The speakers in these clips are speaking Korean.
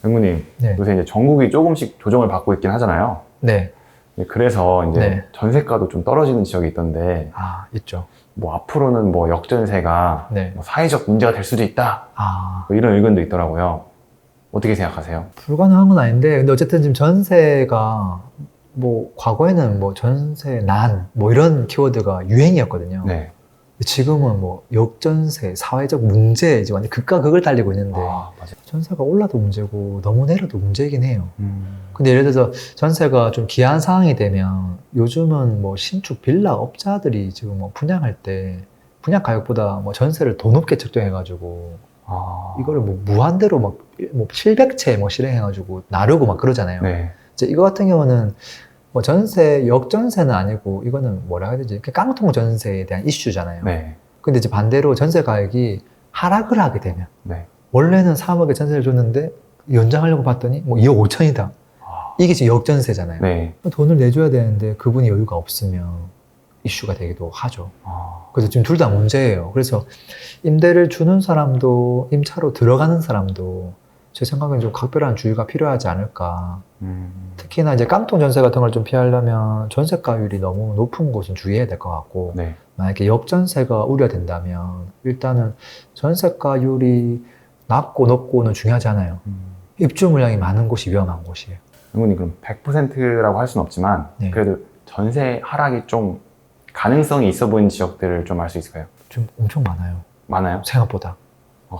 백무님, 네. 요새 이제 전국이 조금씩 조정을 받고 있긴 하잖아요. 네. 그래서 이제 네. 전세가도 좀 떨어지는 지역이 있던데, 아, 있죠. 뭐 앞으로는 뭐 역전세가 네. 뭐 사회적 문제가 될 수도 있다. 아, 뭐 이런 의견도 있더라고요. 어떻게 생각하세요? 불가능한 건 아닌데, 근데 어쨌든 지금 전세가, 뭐, 과거에는 뭐 전세 난, 뭐 이런 키워드가 유행이었거든요. 네. 지금은 뭐 역전세, 사회적 문제, 이제 완전 극과 극을 달리고 있는데, 아, 맞아요. 전세가 올라도 문제고, 너무 내려도 문제이긴 해요. 음, 근데 예를 들어서 전세가 좀 기한 상황이 되면 요즘은 뭐 신축 빌라 업자들이 지금 뭐 분양할 때 분양 가격보다 뭐 전세를 더 높게 책정해가지고 아, 이거를 뭐 무한대로 막 뭐 700채 뭐 실행해가지고 나르고 막 그러잖아요. 네. 이제 이거 같은 경우는 뭐 전세, 역전세는 아니고 이거는 뭐라 해야 되지? 깡통 전세에 대한 이슈잖아요. 네. 근데 이제 반대로 전세 가격이 하락을 하게 되면 네. 원래는 3억에 전세를 줬는데 연장하려고 봤더니 뭐 2억 5천이다. 아, 이게 지금 역전세잖아요. 네. 돈을 내줘야 되는데 그분이 여유가 없으면 이슈가 되기도 하죠. 아, 그래서 지금 둘 다 문제예요. 그래서 임대를 주는 사람도 임차로 들어가는 사람도 제 생각엔 좀 각별한 주의가 필요하지 않을까. 특히나 이제 깡통 전세 같은 걸 좀 피하려면 전세가율이 너무 높은 곳은 주의해야 될 것 같고, 네. 만약에 역전세가 우려된다면 일단은 전세가율이 낮고 높고는 중요하지 않아요. 입주 물량이 많은 곳이 위험한 곳이에요. 백무님, 그럼 100%라고 할 수는 없지만, 네. 그래도 전세 하락이 좀 가능성이 있어 보이는 지역들을 좀 알 수 있을까요? 좀 엄청 많아요. 많아요? 생각보다.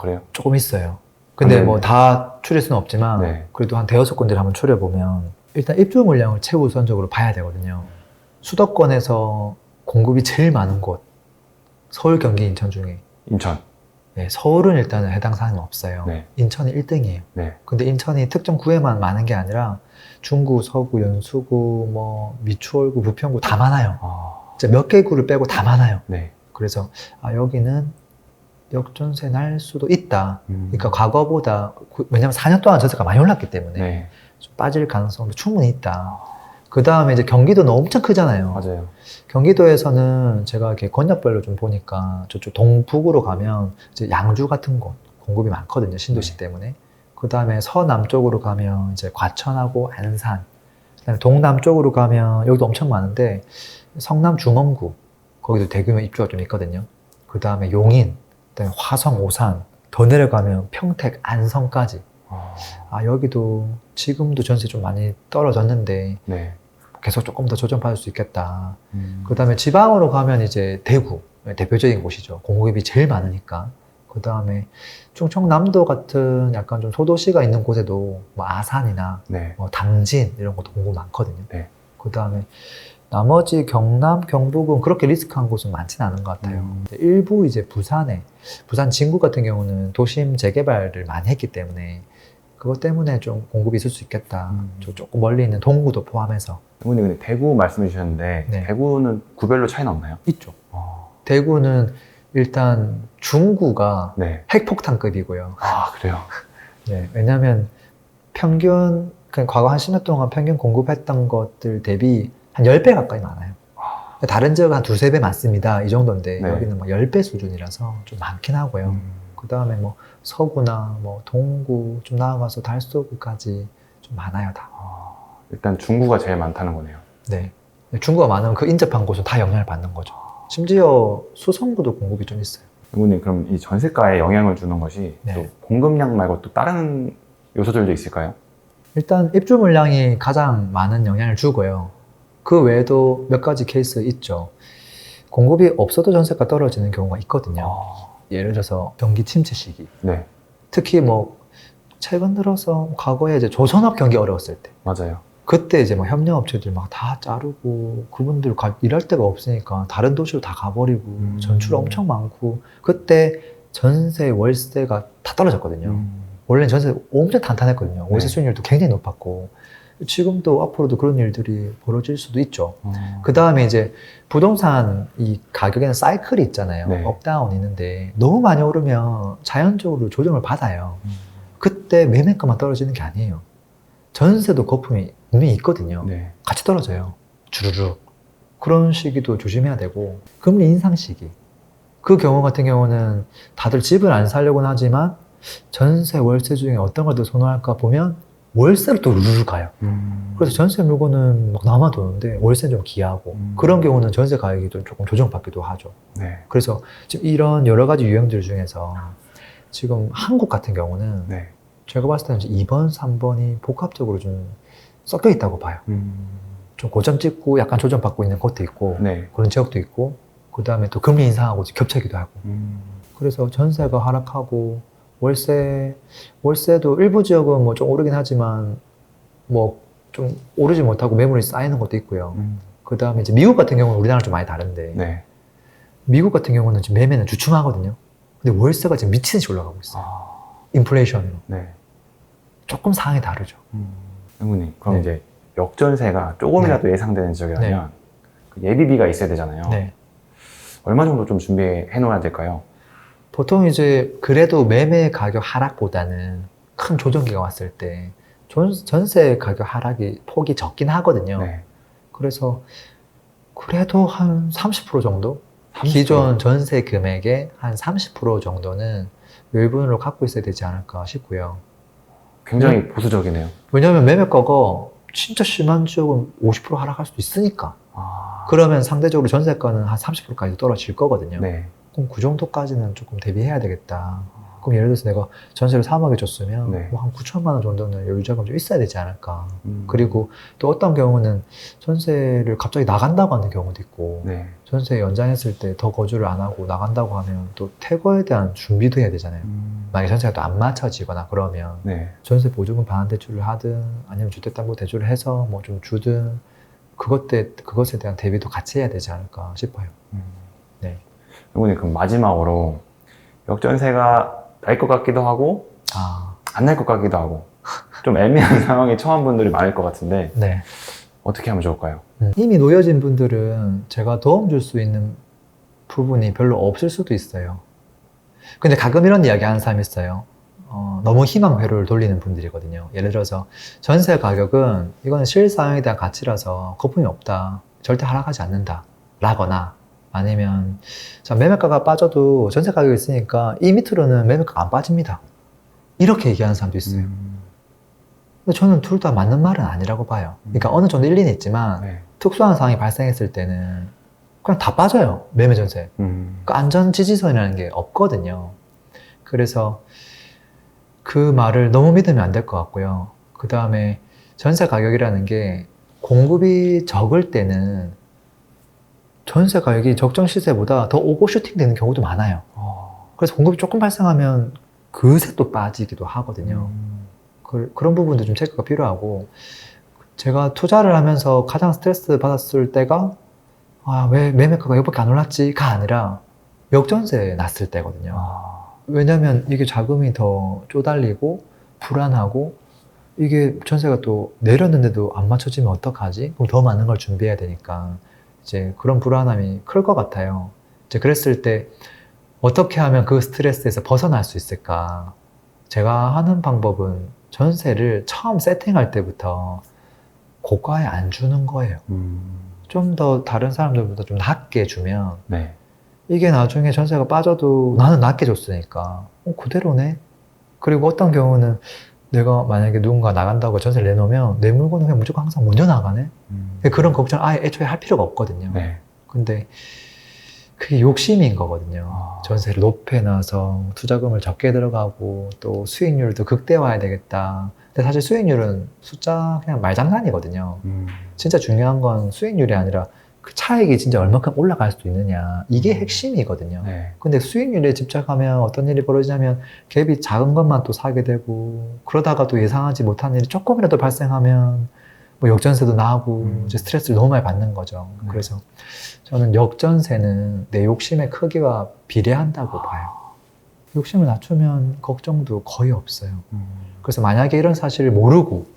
그래요? 조금 있어요. 근데 네. 뭐 다 추릴 수는 없지만 네. 그래도 한 대여섯 군데를 한번 추려보면 일단 입주 물량을 최우선적으로 봐야 되거든요. 수도권에서 공급이 제일 많은 곳, 서울, 경기, 인천 중에 인천. 네, 서울은 일단은 해당 사항은 없어요. 네. 인천이 1등이에요. 네. 근데 인천이 특정 구에만 많은 게 아니라 중구, 서구, 연수구, 뭐 미추홀구, 부평구 다 많아요. 아, 진짜 몇 개 구를 빼고 다 많아요. 네. 그래서 여기는 역전세 날 수도 있다. 그러니까 과거보다 왜냐면 4년 동안 전세가 많이 올랐기 때문에 네. 좀 빠질 가능성도 충분히 있다. 그 다음에 이제 경기도는 엄청 크잖아요. 맞아요. 경기도에서는 제가 이렇게 권역별로 좀 보니까 저쪽 동북으로 가면 이제 양주 같은 곳 공급이 많거든요. 신도시 네. 때문에. 그 다음에 서남쪽으로 가면 이제 과천하고 안산. 그다음에 동남쪽으로 가면 여기도 엄청 많은데 성남 중원구 거기도 대규모 입주가 좀 있거든요. 그 다음에 용인, 그다음에 화성, 오산, 더 내려가면 평택, 안성까지. 여기도 지금도 전세 좀 많이 떨어졌는데 네. 계속 조금 더 조정받을 수 있겠다. 그 다음에 지방으로 가면 이제 대구, 대표적인 곳이죠. 공급이 제일 많으니까. 그 다음에 충청남도 같은 약간 좀 소도시가 있는 곳에도 뭐 아산이나 네. 뭐 당진 이런 것도 공급 많거든요. 네. 그 다음에 나머지 경남, 경북은 그렇게 리스크한 곳은 많지는 않은 것 같아요. 일부 이제 부산 진구 같은 경우는 도심 재개발을 많이 했기 때문에 그것 때문에 좀 공급이 있을 수 있겠다. 조금 멀리 있는 동구도 포함해서. 백무님, 근데 대구 말씀해 주셨는데, 네. 대구는 구별로 차이는 없나요? 있죠. 대구는 일단 중구가 네. 핵폭탄급이고요. 아, 그래요? 네, 왜냐하면 평균, 과거 한 10년 동안 평균 공급했던 것들 대비 한 10배 가까이 많아요. 다른 지역은 한 두세 배 많습니다. 이 정도인데 네. 여기는 뭐 10배 수준이라서 좀 많긴 하고요. 그 다음에 뭐 서구나 뭐 동구 좀 나아가서 달서구까지 좀 많아요, 다. 일단 중구가 제일 많다는 거네요. 네. 중구가 많으면 그 인접한 곳은 다 영향을 받는 거죠. 심지어 수성구도 공급이 좀 있어요. 백무님, 그럼 이 전세가에 영향을 주는 것이 네. 또 공급량 말고 또 다른 요소들도 있을까요? 일단 입주 물량이 가장 많은 영향을 주고요. 그 외에도 몇 가지 케이스 있죠. 공급이 없어도 전세가 떨어지는 경우가 있거든요. 예를 들어서 경기 침체 시기. 네. 특히 뭐 최근 들어서 과거에 이제 조선업 경기 어려웠을 때. 맞아요. 그때 이제 막 협력업체들 막 다 자르고 그분들 일할 데가 없으니까 다른 도시로 다 가버리고 전출 엄청 많고 그때 전세 월세가 다 떨어졌거든요. 원래는 전세 엄청 탄탄했거든요. 월세 네. 수익률도 굉장히 높았고 지금도 앞으로도 그런 일들이 벌어질 수도 있죠. 그 다음에 이제 부동산 이 가격에는 사이클이 있잖아요. 네. 업다운 있는데 너무 많이 오르면 자연적으로 조정을 받아요. 그때 매매가만 떨어지는 게 아니에요. 전세도 거품이 분명히 있거든요. 네. 같이 떨어져요. 주르륵. 그런 시기도 조심해야 되고 금리 인상 시기. 그 경우 같은 경우는 다들 집을 안 사려고는 하지만 전세, 월세 중에 어떤 걸 더 선호할까 보면 월세로 또 루루 가요. 그래서 전세 물건은 막 남아도는데 월세는 좀 귀하고 그런 경우는 전세 가격이 좀 조금 조정받기도 하죠. 네. 그래서 지금 이런 여러 가지 유형들 중에서 지금 한국 같은 경우는 네. 제가 봤을 때는 2번, 3번이 복합적으로 좀 섞여 있다고 봐요. 좀 고점 찍고 약간 조정받고 있는 것도 있고 네. 그런 지역도 있고 그 다음에 또 금리 인상하고 겹치기도 하고 그래서 전세가 하락하고 월세도 일부 지역은 뭐 좀 오르긴 하지만 뭐 좀 오르지 못하고 매물이 쌓이는 것도 있고요. 그 다음에 이제 미국 같은 경우는 우리나라랑 좀 많이 다른데 네. 미국 같은 경우는 지금 매매는 주춤하거든요. 근데 월세가 지금 미친 듯이 올라가고 있어요. 인플레이션으로. 네. 조금 상황이 다르죠. 형님, 그럼 네. 이제 역전세가 조금이라도 예상되는 지역이라면 그 예비비가 있어야 되잖아요. 네. 얼마 정도 좀 준비해 놓아야 될까요? 보통 이제 그래도 매매 가격 하락보다는 큰 조정기가 왔을 때 전세 가격 하락이 폭이 적긴 하거든요. 네. 그래서 그래도 한 30% 정도? 30%? 기존 전세 금액의 한 30% 정도는 외분으로 갖고 있어야 되지 않을까 싶고요. 굉장히 보수적이네요. 왜냐하면 매매가가 진짜 심한 지역은 50% 하락할 수도 있으니까. 그러면 상대적으로 전세가는 한 30%까지 떨어질 거거든요. 네. 그럼 그 정도까지는 조금 대비해야 되겠다. 그럼 예를 들어서 내가 전세를 3억에 줬으면 네. 뭐 한 9천만 원 정도는 여유자금 좀 있어야 되지 않을까. 그리고 또 어떤 경우는 전세를 갑자기 나간다고 하는 경우도 있고 네. 전세 연장했을 때 더 거주를 안 하고 나간다고 하면 또 퇴거에 대한 준비도 해야 되잖아요. 만약에 전세가 또 안 맞춰지거나 그러면 네. 전세 보증금 반환 대출을 하든 아니면 주택담보 대출을 해서 뭐 좀 주든 그것에 대한 대비도 같이 해야 되지 않을까 싶어요. 네. 형님, 그럼 마지막으로 역전세가 날 것 같기도 하고 안 날 것 같기도 하고 좀 애매한 상황에 처한 분들이 많을 것 같은데 네. 어떻게 하면 좋을까요? 이미 놓여진 분들은 제가 도움 줄 수 있는 부분이 별로 없을 수도 있어요. 근데 가끔 이런 이야기 하는 사람이 있어요. 너무 희망 회로를 돌리는 분들이거든요. 예를 들어서 전세 가격은 이거는 실사용에 대한 가치라서 거품이 없다. 절대 하락하지 않는다. 라거나 아니면 자, 매매가가 빠져도 전세 가격이 있으니까 이 밑으로는 매매가가 안 빠집니다. 이렇게 얘기하는 사람도 있어요. 근데 저는 둘 다 맞는 말은 아니라고 봐요. 그러니까 어느 정도 일리는 있지만 네. 특수한 상황이 발생했을 때는 그냥 다 빠져요. 매매 전세. 그러니까 안전 지지선이라는 게 없거든요. 그래서 그 말을 너무 믿으면 안 될 것 같고요. 그 다음에 전세 가격이라는 게 공급이 적을 때는 전세 가격이 적정 시세보다 더 오버슈팅 되는 경우도 많아요. 그래서 공급이 조금 발생하면 그새 또 빠지기도 하거든요. 그런 부분도 좀 체크가 필요하고 제가 투자를 하면서 가장 스트레스 받았을 때가 왜 매매가가 이렇게 안 올랐지가 아니라 역전세 났을 때거든요. 왜냐면 이게 자금이 더 쪼달리고 불안하고 이게 전세가 또 내렸는데도 안 맞춰지면 어떡하지? 그럼 더 많은 걸 준비해야 되니까 이제 그런 불안함이 클 것 같아요. 이제 그랬을 때 어떻게 하면 그 스트레스에서 벗어날 수 있을까? 제가 하는 방법은 전세를 처음 세팅할 때부터 고가에 안 주는 거예요. 좀 더 다른 사람들보다 좀 낮게 주면 네. 이게 나중에 전세가 빠져도 나는 낮게 줬으니까 그대로네. 그리고 어떤 경우는 내가 만약에 누군가 나간다고 전세를 내놓으면 내 물건은 그냥 무조건 항상 먼저 나가네. 그런 걱정을 아예 애초에 할 필요가 없거든요. 네. 근데 그게 욕심인 거거든요. 전세를 높여놔서 투자금을 적게 들어가고 또 수익률도 극대화해야 되겠다. 근데 사실 수익률은 숫자 그냥 말장난이거든요. 진짜 중요한 건 수익률이 아니라 그 차익이 진짜 얼마큼 올라갈 수 있느냐. 이게 핵심이거든요. 네. 근데 수익률에 집착하면 어떤 일이 벌어지냐면 갭이 작은 것만 또 사게 되고 그러다가 또 예상하지 못한 일이 조금이라도 발생하면 뭐 역전세도 나고 이제 스트레스를 너무 많이 받는 거죠. 그래서 저는 역전세는 내 욕심의 크기와 비례한다고 봐요. 욕심을 낮추면 걱정도 거의 없어요. 그래서 만약에 이런 사실을 모르고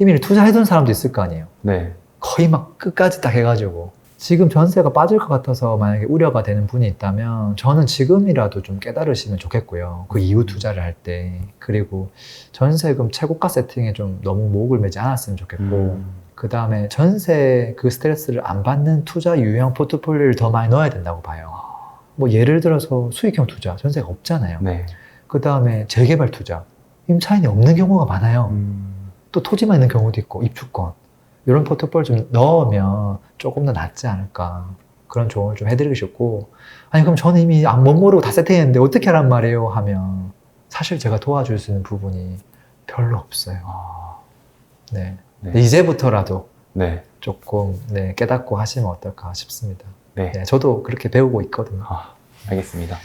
이미 투자해둔 사람도 있을 거 아니에요. 네. 거의 막 끝까지 딱 해가지고 지금 전세가 빠질 것 같아서 만약에 우려가 되는 분이 있다면 저는 지금이라도 좀 깨달으시면 좋겠고요. 그 이후 투자를 할 때. 그리고 전세금 최고가 세팅에 좀 너무 목을 매지 않았으면 좋겠고 그 다음에 전세 그 스트레스를 안 받는 투자 유형 포트폴리오를 더 많이 넣어야 된다고 봐요. 뭐 예를 들어서 수익형 투자, 전세가 없잖아요. 네. 그 다음에 재개발 투자. 임차인이 없는 경우가 많아요. 또 토지만 있는 경우도 있고, 입주권. 이런 포트폴리오 좀 넣으면 조금 더 낫지 않을까. 그런 조언을 좀 해드리고 싶고, 아니, 그럼 저는 이미 못 모르고 다 세팅했는데 어떻게 하란 말이에요? 하면 사실 제가 도와줄 수 있는 부분이 별로 없어요. 네. 네. 이제부터라도 네. 조금 네, 깨닫고 하시면 어떨까 싶습니다. 네. 네, 저도 그렇게 배우고 있거든요. 알겠습니다.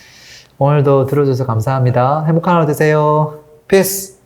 오늘도 들어줘서 감사합니다. 행복한 하루 되세요. 피스!